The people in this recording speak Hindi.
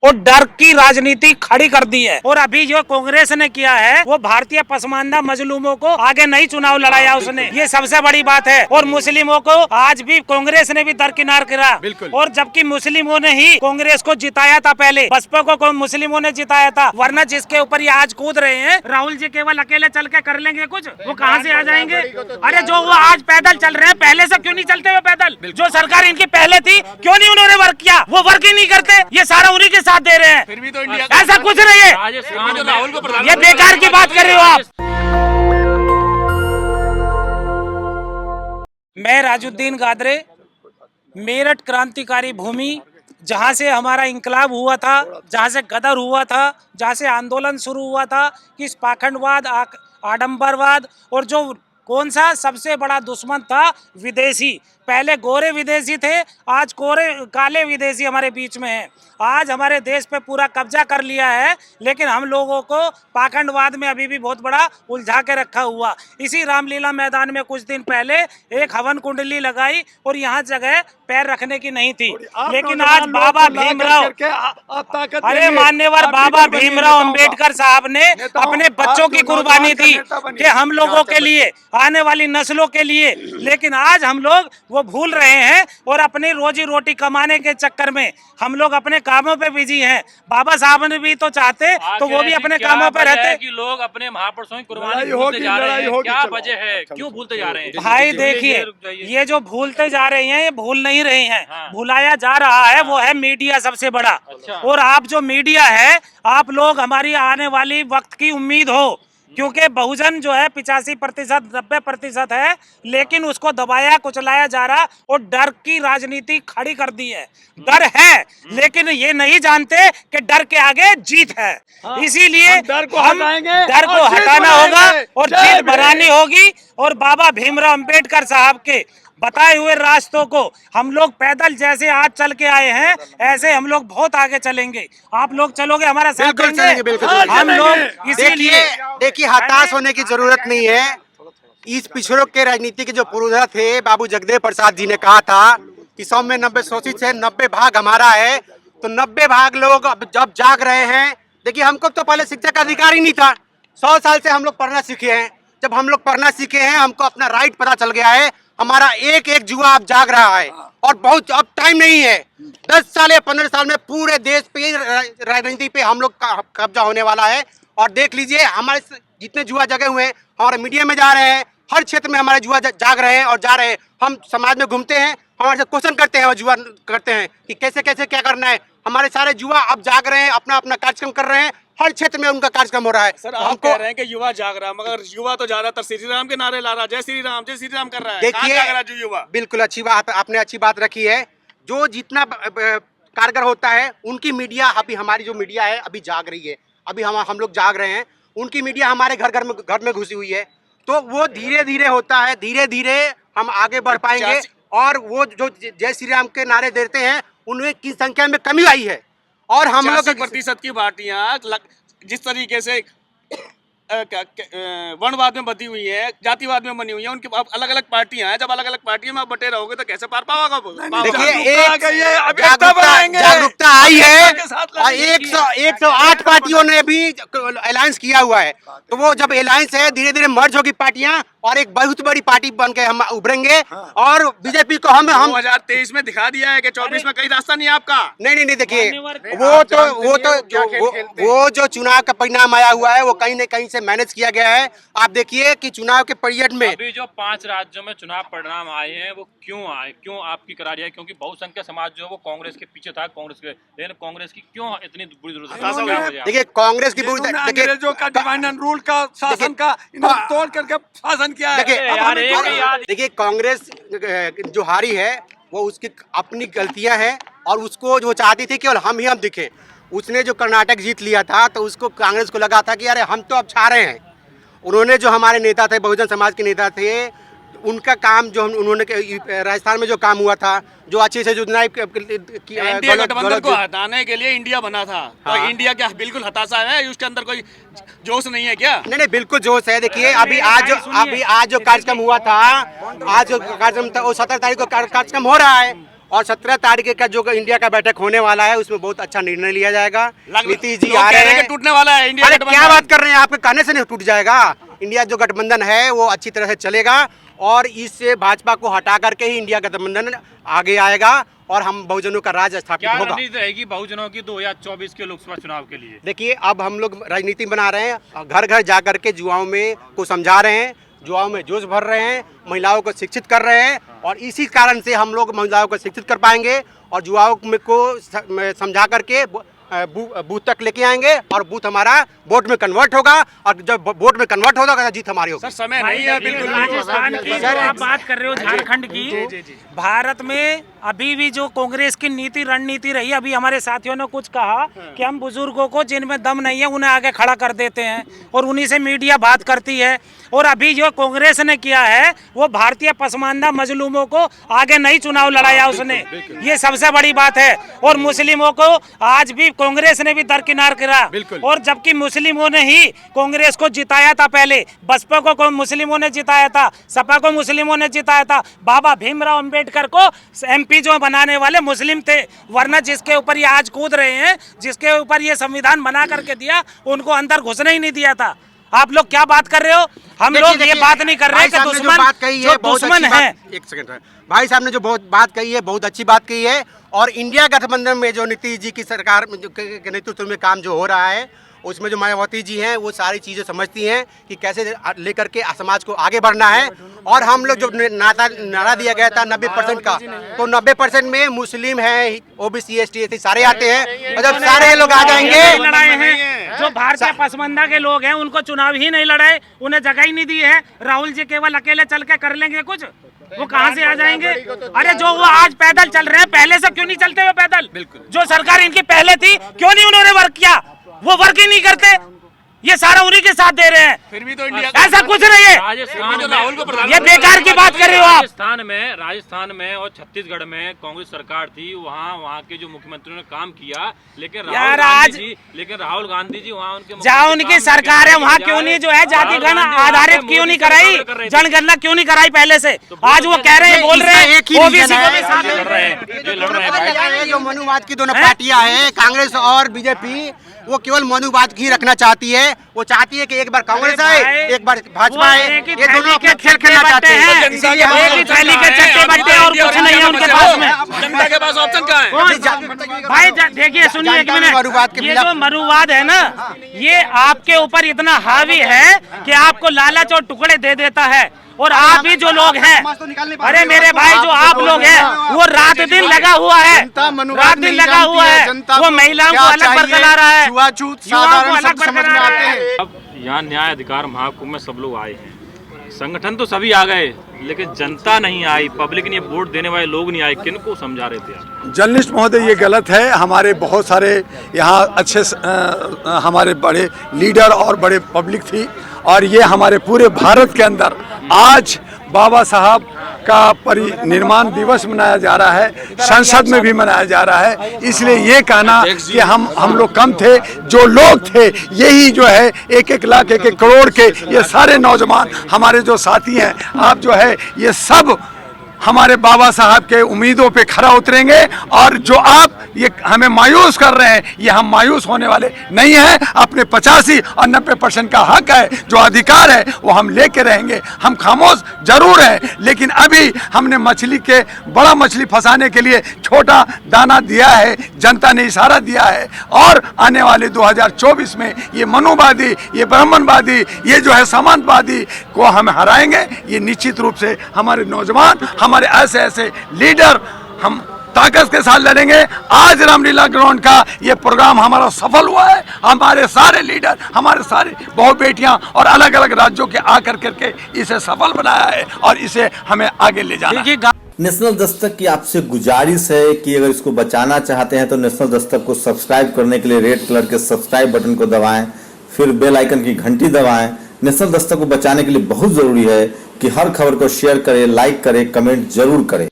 और डर की राजनीति खड़ी कर दी है। और अभी जो कांग्रेस ने किया है वो भारतीय पसमानदा मजलूमों को आगे नहीं चुनाव लड़ाया उसने, ये सबसे बड़ी बात है। और मुस्लिमों को आज भी कांग्रेस ने भी दरकिनार करा, और जबकि मुस्लिमों ने ही कांग्रेस को जिताया था, पहले बसपा को मुस्लिमों ने जिताया था। वरना जिसके ऊपर ये आज कूद रहे हैं, राहुल जी केवल अकेले चल के कर लेंगे कुछ, वो कहाँ से आ जाएंगे? अरे जो वो आज पैदल चल रहे हैं, पहले से क्यों नहीं चलते हुए पैदल? जो सरकार इनकी पहले थी, क्यों नहीं उन्होंने वर्क किया? वो वर्क ही नहीं करते, ये सारा उन्हीं के साथ दे रहे हैं। फिर भी तो इंडिया ऐसा कुछ नहीं है, राहुल को ये बेकार की बात कर रहे हो आप। मैं राजुद्दीन गादरे, मेरठ क्रांतिकारी भूमि, जहाँ से हमारा इंकलाब हुआ था, जहाँ से गदर हुआ था, जहाँ से आंदोलन शुरू हुआ था कि इस पाखंडवाद, आडंबरवाद, और जो कौन सा सबसे बड़ा दुश्मन था, विदेशी। पहले गोरे विदेशी थे, आज काले विदेशी हमारे बीच में हैं। आज हमारे देश पे पूरा कब्जा कर लिया है, लेकिन हम लोगों को पाखंडवाद में अभी भी बहुत बड़ा उलझा के रखा हुआ। इसी रामलीला मैदान में कुछ दिन पहले एक हवन कुंडली लगाई और यहाँ जगह पैर रखने की नहीं थी, लेकिन आज बाबा भीमराव, अरे मान्यवर बाबा भीमराव अंबेडकर साहब ने अपने बच्चों की कुर्बानी दी कि हम लोगों के लिए, आने वाली नस्लों के लिए, लेकिन आज हम लोग वो भूल रहे हैं और अपनी रोजी रोटी कमाने के चक्कर में हम लोग अपने कामों पे बिजी हैं। बाबा साहब ने भी तो चाहते तो वो भी अपने कामों पे रहते कि लोग अपने महापुरुषों की कुर्बानी भूलते जा रहे हैं। क्या वजह है, क्यों भूलते जा रहे हैं? भाई देखिए, ये जो भूलते जा रहे हैं, ये भूल नहीं रहे हैं, भुलाया जा रहा है वो है मीडिया सबसे बड़ा। और आप जो मीडिया है, आप लोग हमारी आने वाली वक्त की उम्मीद हो, क्योंकि बहुजन जो है 85% 90% है, लेकिन उसको दबाया कुचलाया जा रहा और डर की राजनीति खड़ी कर दी है। डर है, लेकिन ये नहीं जानते कि डर के आगे जीत है। इसीलिए डर को हटाना होगा और जीत बनानी होगी। और बाबा भीमराव अंबेडकर साहब के बताए हुए रास्तों को हम लोग पैदल जैसे आज चल के आए हैं, ऐसे हम लोग बहुत आगे चलेंगे। आप लोग चलोगे, हमारा साथ देंगे? बिल्कुल हम लोग इसीलिए देखिए हताश होने की जरूरत नहीं है। इस पिछड़ों के राजनीति के जो पुरोधा थे, बाबू जगदेव प्रसाद जी ने कहा था कि 100 में 90 शोषित है, 90 भाग हमारा है। तो 90 भाग लोग अब जब जाग रहे हैं, देखिए हमको तो पहले शिक्षा का अधिकार ही नहीं था। 100 साल से हम लोग पढ़ना सीखे हैं। जब हम लोग पढ़ना सीखे हैं, हमको अपना राइट पता चल गया है। हमारा एक एक जुआ अब जाग रहा है और बहुत अब टाइम नहीं है। 10 साल या 15 साल में पूरे देश पे, राजनीति पे हम लोग का कब्जा होने वाला है। और देख लीजिए, हमारे जितने जुआ जगे हुए हैं, हमारे मीडिया में जा रहे हैं, हर क्षेत्र में हमारे जुआ जाग रहे हैं और जा रहे हैं। हम समाज में घूमते हैं, हमारे से क्वेश्चन करते हैं और जुआ करते हैं कि कैसे कैसे क्या करना है। हमारे सारे जुआ अब जाग रहे हैं, अपना अपना कार्यक्रम कर रहे हैं, हर क्षेत्र में उनका कार्यक्रम हो रहा है। सर, आप कह रहे हैं कि युवा जाग रहा है, मगर युवा तो ज्यादातर श्री राम के नारे ला रहा है, जय श्री राम कर रहा है। देखिए, युवा बिल्कुल अच्छी बात, आपने अच्छी बात रखी है। जो जितना कारगर होता है, उनकी मीडिया, अभी हमारी जो मीडिया है अभी जाग रही है। अभी हम लोग जाग रहे हैं, उनकी मीडिया हमारे घर में घुसी हुई है। तो वो धीरे धीरे होता है, धीरे धीरे हम आगे बढ़ पाएंगे। और वो जो जय श्री राम के नारे देते हैं, उनमें की संख्या में कमी आई है। और हम लोग 80% की पार्टियां जिस तरीके से वर्णवाद में बंधी हुई है, जातिवाद में बनी हुई है, उनकी अलग अलग पार्टियां हैं। जब अलग अलग पार्टियों में आप बटे रहोगे तो कैसे पार पाओगे? देखिए, जागरूकता आई है और 108 पार्टियों ने भी अलायंस किया हुआ है। तो वो जब अलायंस है, धीरे धीरे मर्ज होगी पार्टियां और एक बहुत बड़ी पार्टी बन के हम उभरेंगे। और बीजेपी को हम 2023 में दिखा दिया है कि 24 में कहीं रास्ता नहीं आपका। नहीं, देखिए वो जो चुनाव का परिणाम आया हुआ है, वो कहीं न कहीं से मैनेज किया गया है। आप देखिए कि चुनाव के पीरियड में अभी जो 5 राज्यों में चुनाव परिणाम आए हैं, वो क्यों आए, क्यों आपकी करारी है? क्योंकि बहुसंख्यक समाज जो है वो कांग्रेस के पीछे था, लेकिन कांग्रेस की क्यों इतनी बुरी जरूरत है? देखिए, कांग्रेस की बुरी, अंग्रेजों का डिवाइन रूल का शासन का तोड़ करके शासन किया है। देखिए, कांग्रेस जो हारी है, वो उसकी अपनी गलतियां हैं और उसको जो चाहती थी केवल हम दिखे। उसने जो कर्नाटक जीत लिया था, तो उसको कांग्रेस को लगा था कि अरे हम तो अब छा रहे हैं। उन्होंने जो हमारे नेता थे, बहुजन समाज के नेता थे, उनका काम जो उन्होंने राजस्थान में जो काम हुआ था, जो अच्छे से योजनाएं गठबंधन को हटाने के लिए इंडिया बना था। तो इंडिया क्या बिल्कुल हताशा है? उसके अंदर कोई जोश नहीं है क्या? नहीं, बिल्कुल जोश है। देखिए, अभी आज जो कार्यक्रम हुआ था, आज जो कार्यक्रम था, वो 17 तारीख को कार्यक्रम हो रहा है। और 17 तारीख का जो इंडिया का बैठक होने वाला है उसमें बहुत अच्छा निर्णय लिया जाएगा। नीतीश जी लोग आ कह रहे रहे हैं हैं। कि टूटने वाला है इंडिया अरे गठबंधन। क्या बात कर रहे हैं, आपके कहने से नहीं टूट जाएगा। इंडिया जो गठबंधन है वो अच्छी तरह से चलेगा और इससे भाजपा को हटा करके ही इंडिया गठबंधन आगे आएगा और हम बहुजनों का राज स्थापित क्या होगा। रणनीति रहेगी बहुजनों की 2024 के लोकसभा चुनाव के लिए? देखिए अब हम लोग राजनीति बना रहे हैं, घर घर जा करके युवाओं में को समझा रहे हैं, युवाओं में जोश भर रहे हैं, महिलाओं को शिक्षित कर रहे हैं और इसी कारण से हम लोग महिलाओं को शिक्षित कर पाएंगे और युवाओं को समझा करके बूथ तक लेके आएंगे और बूथ हमारा वोट में कन्वर्ट होगा और जब वोट में कन्वर्ट होगा तो जीत हमारी होगी। सर समय नहीं है बिल्कुल। राजस्थान की जो आप बात कर रहे हो, झारखंड की, भारत में अभी भी जो कांग्रेस की नीति रणनीति रही, अभी हमारे साथियों ने कुछ कहा कि हम बुजुर्गों को जिनमें दम नहीं है उन्हें आगे खड़ा कर देते हैं और उन्हीं से मीडिया बात करती है। और अभी जो कांग्रेस ने किया है वो भारतीय पसमानदा मजलूमों को आगे नहीं चुनाव लड़ाया उसने, ये सबसे बड़ी बात है। और मुस्लिमों को आज भी कांग्रेस ने भी दरकिनार करा और जबकि मुस्लिमों ने ही कांग्रेस को जिताया था, पहले बसपा को मुस्लिमों ने जिताया था, सपा को मुस्लिमों ने जिताया था, बाबा भीमराव अंबेडकर को एमपी जो बनाने वाले मुस्लिम थे, वरना जिसके ऊपर ये आज कूद रहे हैं, जिसके ऊपर ये संविधान बना करके दिया, उनको अंदर घुसने ही नहीं दिया था। आप लोग क्या बात कर रहे हो? हम लोग ये बात नहीं कर रहे कि दुश्मन है। एक सेकंड, भाई साहब ने जो बहुत बात कही है बहुत अच्छी बात कही है और इंडिया गठबंधन में जो नीतीश जी की सरकार के नेतृत्व में काम जो हो रहा है उसमें जो मायावती जी हैं वो सारी चीज़ें समझती हैं कि कैसे लेकर के समाज को आगे बढ़ना है। और हम लोग जो नारा दिया गया था 90% का, तो 90% में मुस्लिम है, ओबीसी, एसटी, एससी सारे आते हैं और जब सारे लोग आ जाएंगे। लड़ाए हैं जो भारतीय पसमानदा के लोग हैं उनको चुनाव ही नहीं लड़ाए, उन्हें जगह ही नहीं दी है। राहुल जी केवल अकेले चल के कर लेंगे कुछ, वो कहाँ से आ जाएंगे? अरे जो वो आज पैदल चल रहे हैं, पहले से क्यों नहीं चलते हुए पैदल? जो सरकार इनकी पहले थी क्यों नहीं उन्होंने वर्क किया? वो वर्क ही नहीं करते, ये सारा उन्हीं के साथ दे रहे हैं। फिर भी तो इंडिया ऐसा कुछ नहीं है, राजस्थान राहुल को ये बेकार की बात कर रहे हो आप। राजस्थान में और छत्तीसगढ़ में कांग्रेस सरकार थी, वहाँ के जो मुख्यमंत्रियों ने काम किया, लेकिन राहुल गांधी जी वहाँ उनके जहाँ उनकी सरकार है वहाँ क्यों नहीं जो है जातिगण आधारित क्यों नहीं कराई, जनगणना क्यों नहीं कराई पहले से? आज वो कह रहे हैं, बोल रहे हैं ओबीसी को भी साथ लड़ रहे हैं। जो मनुवाद की दोनों पार्टियां हैं, कांग्रेस और बीजेपी, वो केवल मनुवाद ही रखना चाहती है। वो चाहती है कि एक बार कांग्रेस आए, एक बार भाजपा आए, ये दोनों अपना खेल खेलना चाहते हैं। इसीलिए एक ही थैली के चट्टे बट्टे और कुछ नहीं है उनके पास में। जनता के पास ऑप्शन क्या है? भाई देखिए, सुनिए एक मिनट, ये जो मनुवाद है ना, ये आपके ऊपर इतना हावी है कि आपको लालच और टुकड़े दे देता है। और आप ही जो लोग हैं, अरे मेरे भाई जो आप लोग हैं, वो रात दिन लगा हुआ है, रात दिन लगा हुआ है, वो महिलाओं को अलग बरकरार रहा है, युवाओं को अलग बरकरार है। अब यहाँ न्याय अधिकार महाकुंभ में सब लोग आए हैं, संगठन तो सभी आ गए लेकिन जनता नहीं आई, पब्लिक ने वोट देने वाले लोग नहीं आए। किनको समझा रहे थे आप? जर्नलिस्ट महोदय, ये गलत है। हमारे बहुत सारे यहाँ अच्छे हमारे बड़े लीडर और बड़े पब्लिक थी और ये हमारे पूरे भारत के अंदर आज बाबा साहब का परिनिर्माण दिवस मनाया जा रहा है, संसद में भी मनाया जा रहा है। इसलिए ये कहना कि हम लोग कम थे, जो लोग थे यही जो है 1-1 लाख 1-1 करोड़ के ये सारे नौजवान हमारे जो साथी हैं, आप जो है ये सब हमारे बाबा साहब के उम्मीदों पे खरा उतरेंगे। और जो आप ये हमें मायूस कर रहे हैं, ये हम मायूस होने वाले नहीं हैं। अपने 85 और 90% का हक है, जो अधिकार है वो हम लेके रहेंगे। हम खामोश जरूर हैं, लेकिन अभी हमने बड़ा मछली फंसाने के लिए छोटा दाना दिया है, जनता ने इशारा दिया है। और आने वाले 2024 में ये मनुवादी, ये ब्राह्मणवादी, ये जो है समाजवादी को हम हराएंगे। ये निश्चित रूप से हमारे नौजवान, हमारे ऐसे लीडर हम ताकत के साथ लड़ेंगे। आज रामलीला ग्राउंड का ये प्रोग्राम हमारा सफल हुआ है। हमारे सारे लीडर, हमारे सारे बहु बेटियां और अलग अलग राज्यों के आकर करके इसे सफल बनाया है और इसे हमें आगे ले जाना है। नेशनल दस्तक की आपसे गुजारिश है कि अगर इसको बचाना चाहते हैं तो नेशनल दस्तक को सब्सक्राइब करने के लिए रेड कलर के सब्सक्राइब बटन को दबाएं, फिर बेल आइकन की घंटी दबाएं। नेशनल दस्तक को बचाने के लिए बहुत जरूरी है कि हर खबर को शेयर करें, लाइक करें, कमेंट जरूर करें।